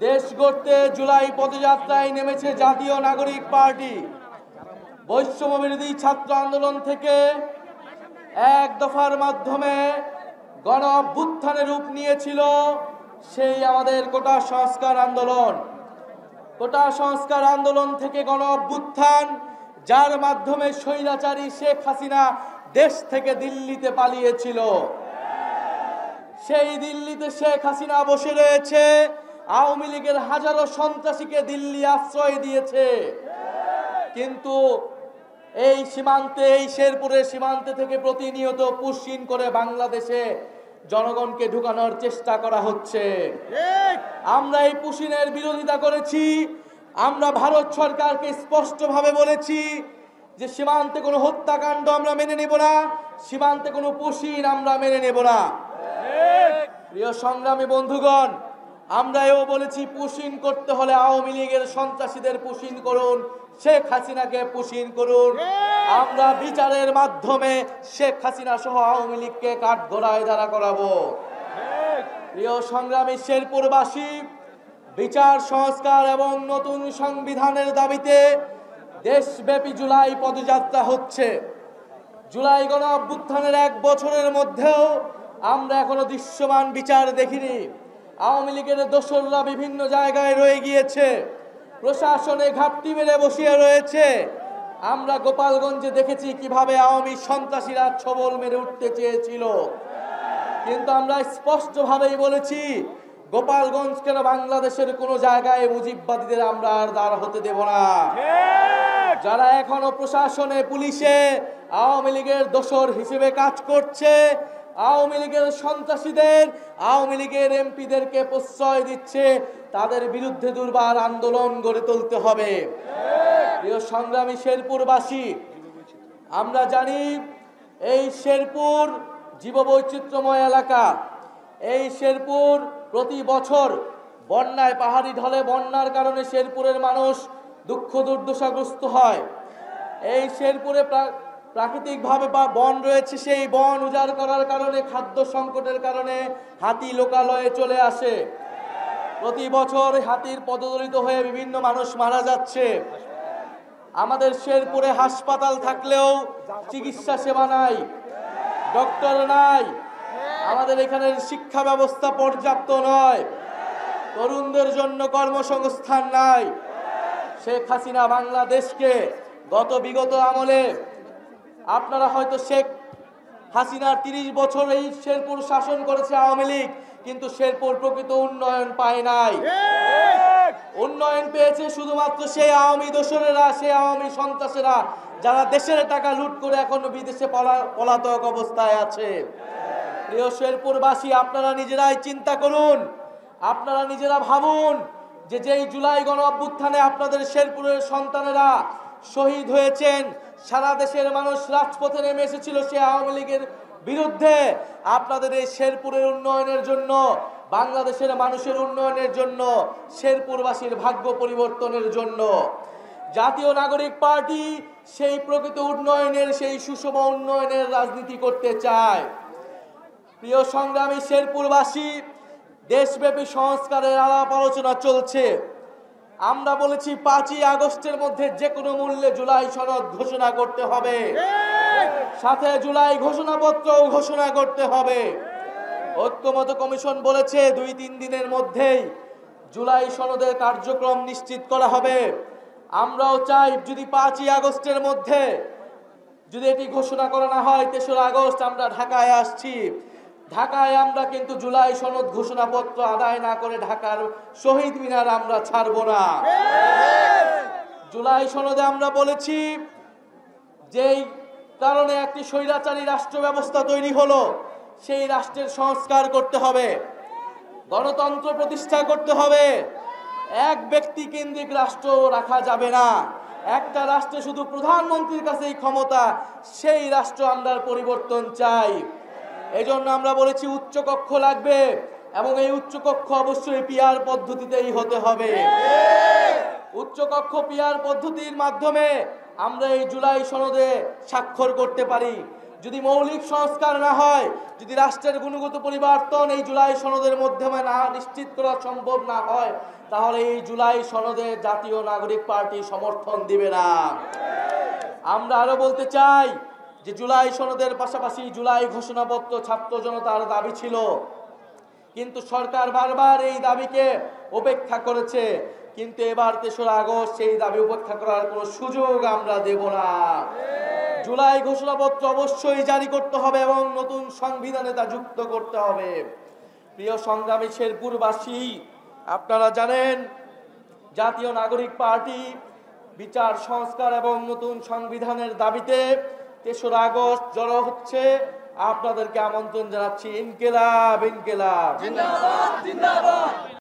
দেশ গড়তে জুলাই পদযাত্রায় নেমেছে জাতীয় নাগরিক পার্টি। বৈষম্য বিরোধী ছাত্র আন্দোলন থেকে এক দফার মাধ্যমে গণ অভ্যুত্থানের রূপ নিয়েছিল সেই আমাদের কোটা সংস্কার আন্দোলন। কোটা সংস্কার আন্দোলন থেকে গণ অভ্যুত্থান, যার মাধ্যমে স্বৈরাচারী শেখ হাসিনা দেশ থেকে দিল্লিতে পালিয়েছিল। সেই দিল্লিতে শেখ হাসিনা বসে রয়েছে, আওয়ামী লীগের হাজারো সন্ত্রাসীকে দিল্লি আশ্রয় দিয়েছে। কিন্তু এই সীমান্তে, এই শেরপুরের সীমান্তে থেকে প্রতিনিয়ত পুশিন করে বাংলাদেশে জনগণকে ঢুকানোর চেষ্টা করা হচ্ছে। আমরা এই পুশিনের বিরোধিতা করেছি। আমরা ভারত সরকারকে স্পষ্টভাবে বলেছি যে সীমান্তে কোনো হত্যাকাণ্ড আমরা মেনে নেব না, সীমান্তে কোনো পুশিন আমরা মেনে নেব না। প্রিয় সংগ্রামী বন্ধুগণ, আমরা এও বলেছি পুশিন করতে হলে আওয়ামী লীগের সন্ত্রাসীদের পুশিন করুন, শেখ হাসিনাকে পুশিন করুন। আমরা বিচারের মাধ্যমে শেখ হাসিনা সহ আওয়ামী লীগকে কাঠগড়ায় দাঁড়া করাবো। প্রিয় সংগ্রামী শেরপুরবাসী, বিচার সংস্কার এবং নতুন সংবিধানের দাবিতে দেশব্যাপী জুলাই পদযাত্রা হচ্ছে। জুলাই গণ অভ্যুত্থানের 1 বছরের মধ্যেও আমরা এখনো দৃশ্যমান বিচার দেখিনি। আওয়ামী লীগের দোসররা বিভিন্ন জায়গায় রয়ে গিয়েছে, প্রশাসনে ঘাপটি মেরে বসিয়ে রয়েছে। আমরা গোপালগঞ্জে দেখেছি কিভাবে আওয়ামী সন্ত্রাসীরা ছবল মেরে উঠতে চেয়েছিল, কিন্তু আমরা স্পষ্টভাবেই বলেছি গোপালগঞ্জ কেন বাংলাদেশের কোনো জায়গায় মুজিববাদীদের আমরা আর দাঁড় হতে দেব না। যারা এখনো প্রশাসনে, পুলিশে আওয়ামী লীগের দোসর হিসেবে কাজ করছে, আওয়ামী লীগের সন্ত্রাসীদের, আওয়ামী লীগের এমপিদেরকে প্রশ্রয় দিচ্ছে, তাদের বিরুদ্ধে দুর্বার আন্দোলন গড়ে তুলতে হবে। প্রিয় সংগ্রামী শেরপুরবাসী, আমরা জানি এই শেরপুর জীববৈচিত্র্যময় এলাকা। এই শেরপুর প্রতি বছর বন্যায়, পাহাড়ি ঢলে বন্যার কারণে শেরপুরের মানুষ দুঃখ দুর্দশাগ্রস্ত হয়। এই শেরপুরে প্রাকৃতিকভাবে বন রয়েছে, সেই বন উজাড় করার কারণে, খাদ্য সংকটের কারণে হাতি লোকালয়ে চলে আসে। প্রতি বছর হাতির পদদলিত হয়ে বিভিন্ন মানুষ মারা যাচ্ছে। আমাদের শেরপুরে হাসপাতাল থাকলেও চিকিৎসা সেবা নাই, ডক্টর নাই। আমাদের এখানের শিক্ষা ব্যবস্থা পর্যাপ্ত নয়, তরুণদের জন্য কর্মসংস্থান নাই। শেখ হাসিনা বাংলাদেশকে বিগত আমলে, আপনারা হয়তো শেখ হাসিনার 30 বছর এই শেরপুর শাসন করেছে আওয়ামী লীগ, কিন্তু শেরপুর প্রকৃত উন্নয়ন পায় নাই। উন্নয়ন পেয়েছে শুধুমাত্র সেই আওয়ামী দোসরেরা, সেই আওয়ামী সন্ত্রাসীরা, যারা দেশের টাকা লুট করে এখনো বিদেশে পলাতক অবস্থায় আছে। প্রিয় শেরপুরবাসী, আপনারা নিজেরাই চিন্তা করুন, আপনারা নিজেরা ভাবুন যে যেই জুলাই গণ অভ্যুত্থানে আপনাদের শেরপুরের সন্তানেরা শহীদ হয়েছেন, সারা দেশের মানুষ রাজপথে নেমে এসেছিল সে আওয়ামী লীগের বিরুদ্ধে। আপনাদের এই শেরপুরের উন্নয়নের জন্য, বাংলাদেশের মানুষের উন্নয়নের জন্য, শেরপুরবাসীর ভাগ্য পরিবর্তনের জন্য জাতীয় নাগরিক পার্টি সেই প্রকৃত উন্নয়নের, সেই সুষম উন্নয়নের রাজনীতি করতে চায়। প্রিয় সংগ্রামী শেরপুরবাসী, দেশব্যাপী সংস্কারের আলাপ আলোচনা চলছে। আমরা বলেছি 5ই আগস্টের মধ্যে যে কোনো মূল্যে জুলাই সনদ ঘোষণা করতে হবে, সাথে জুলাই ঘোষণাপত্র ঘোষণা করতে হবে। ঐক্যমত কমিশন বলেছে 2-3 দিনের মধ্যেই জুলাই সনদের কার্যক্রম নিশ্চিত করা হবে। আমরাও চাই যদি 5ই আগস্টের মধ্যে যদি এটি ঘোষণা করা না হয়, 3রা আগস্ট আমরা ঢাকায় আসছি। ঢাকায় আমরা কিন্তু জুলাই সনদ ঘোষণাপত্র আদায় না করে ঢাকার শহীদ মিনার আমরা ছাড়ব না। জুলাই সনদে আমরা বলেছি যেই কারণে একটি স্বৈরাচারী রাষ্ট্র ব্যবস্থা তৈরি হলো, সেই রাষ্ট্রের সংস্কার করতে হবে, গণতন্ত্র প্রতিষ্ঠা করতে হবে। এক ব্যক্তি কেন্দ্রিক রাষ্ট্র রাখা যাবে না। একটা রাষ্ট্রে শুধু প্রধানমন্ত্রীর কাছেই ক্ষমতা, সেই রাষ্ট্র আমরা পরিবর্তন চাই। এজন্য আমরা বলেছি উচ্চকক্ষ লাগবে, এবং এই উচ্চকক্ষ অবশ্যই পিআর পদ্ধতিতেই হতে হবে। উচ্চকক্ষ পিআর পদ্ধতির মাধ্যমে আমরা এই জুলাই সনদে স্বাক্ষর করতে পারি। যদি মৌলিক সংস্কার না হয়, যদি রাষ্ট্রের গুণগত পরিবর্তন এই জুলাই সনদের মাধ্যমে না নিশ্চিত করা সম্ভব না হয়, তাহলে এই জুলাই সনদে জাতীয় নাগরিক পার্টি সমর্থন দিবে না। আমরা আরো বলতে চাই যে জুলাই সনদের পাশাপাশি জুলাই ঘোষণাপত্র ছাত্র জনতার দাবি ছিল, কিন্তু সরকার বারবার এই দাবিকে উপেক্ষা করেছে। কিন্তু এবার ৩রা আগস্ট সেই দাবি উপেক্ষা করার কোনো সুযোগ আমরা দেব না। জুলাই ঘোষণাপত্র অবশ্যই জারি করতে হবে এবং নতুন সংবিধানে তা যুক্ত করতে হবে। প্রিয় সংগ্রামী শেরপুরবাসী, আপনারা জানেন জাতীয় নাগরিক পার্টি বিচার সংস্কার এবং নতুন সংবিধানের দাবিতে ৩রা আগস্ট জড়ো হচ্ছে। আপনাদেরকে আমন্ত্রণ জানাচ্ছি। ইনকিলাব, ইনকিলাব, জিন্দাবাদ, জিন্দাবাদ।